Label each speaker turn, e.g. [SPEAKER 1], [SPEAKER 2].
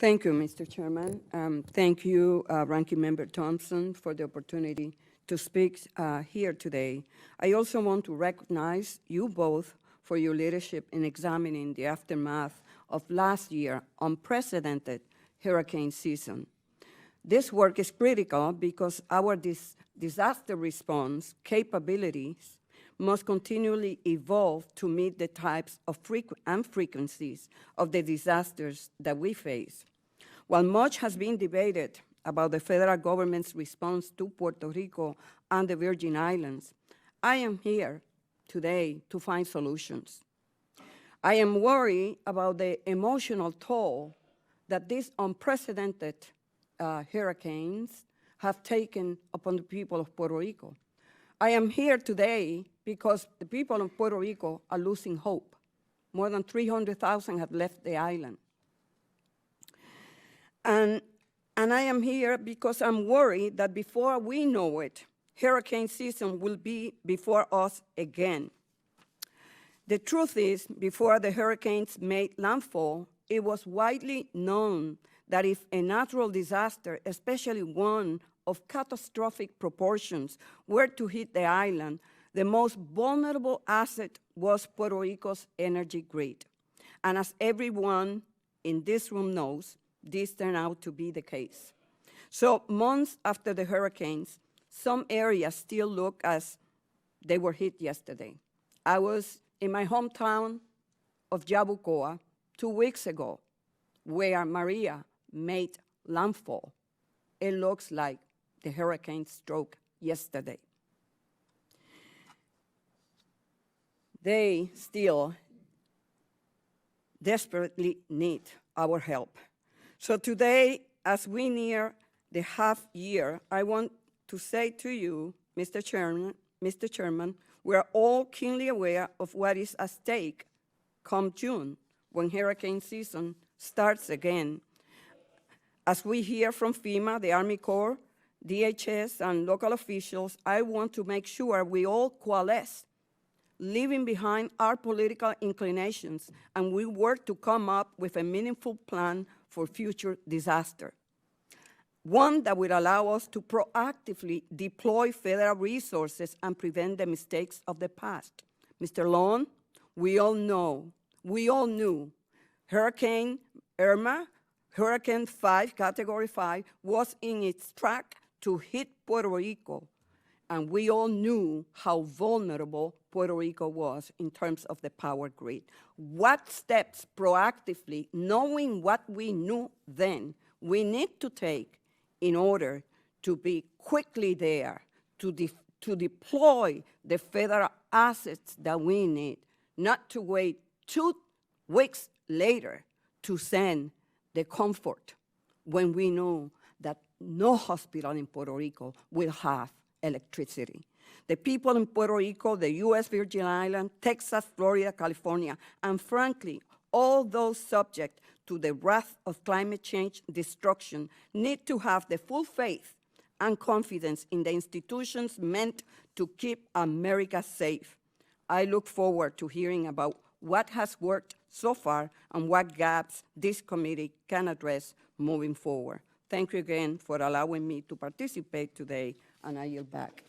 [SPEAKER 1] Thank you, Mr. Chairman. Thank you, Ranking Member Thompson, for the opportunity to speak here today. I also want to recognize you both for your leadership in examining the aftermath of last year's unprecedented hurricane season. This work is critical because our disaster response capabilities must continually evolve to meet the types of frequencies of the disasters that we face. While much has been debated about the federal government's response to Puerto Rico and the Virgin Islands, I am here today to find solutions. I am worried about the emotional toll that these unprecedented hurricanes have taken upon the people of Puerto Rico. I am here today because the people of Puerto Rico are losing hope. More than 300,000 have left the island. And I am here because I'm worried that before we know it, hurricane season will be before us again. The truth is, before the hurricanes made landfall, it was widely known that if a natural disaster, especially one of catastrophic proportions, were to hit the island, the most vulnerable asset was Puerto Rico's energy grid. And as everyone in this room knows, this turned out to be the case. So months after the hurricanes, some areas still look as they were hit yesterday. I was in my hometown of Yabucoa 2 weeks ago, where Maria made landfall. It looks like the hurricane struck yesterday. They still desperately need our help. So today, as we near the half year, I want to say to you, Mr. Chairman, we are all keenly aware of what is at stake come June, when hurricane season starts again. As we hear from FEMA, the Army Corps, DHS, and local officials, I want to make sure we all coalesce, leaving behind our political inclinations, and we work to come up with a meaningful plan for future disaster. One that will allow us to proactively deploy federal resources and prevent the mistakes of the past. Mr. Long, we all knew Hurricane Irma, Hurricane 5, Category 5, was in its track to hit Puerto Rico, and we all knew how vulnerable Puerto Rico was in terms of the power grid. What steps proactively, knowing what we knew then, we need to take in order to be quickly there, to deploy the federal assets that we need, not to wait 2 weeks later to send the comfort when we know that no hospital in Puerto Rico will have electricity. The people in Puerto Rico, the U.S. Virgin Islands, Texas, Florida, California, and frankly, all those subject to the wrath of climate change destruction need to have the full faith and confidence in the institutions meant to keep America safe. I look forward to hearing about what has worked so far and what gaps this committee can address moving forward. Thank you again for allowing me to participate today, and I yield back.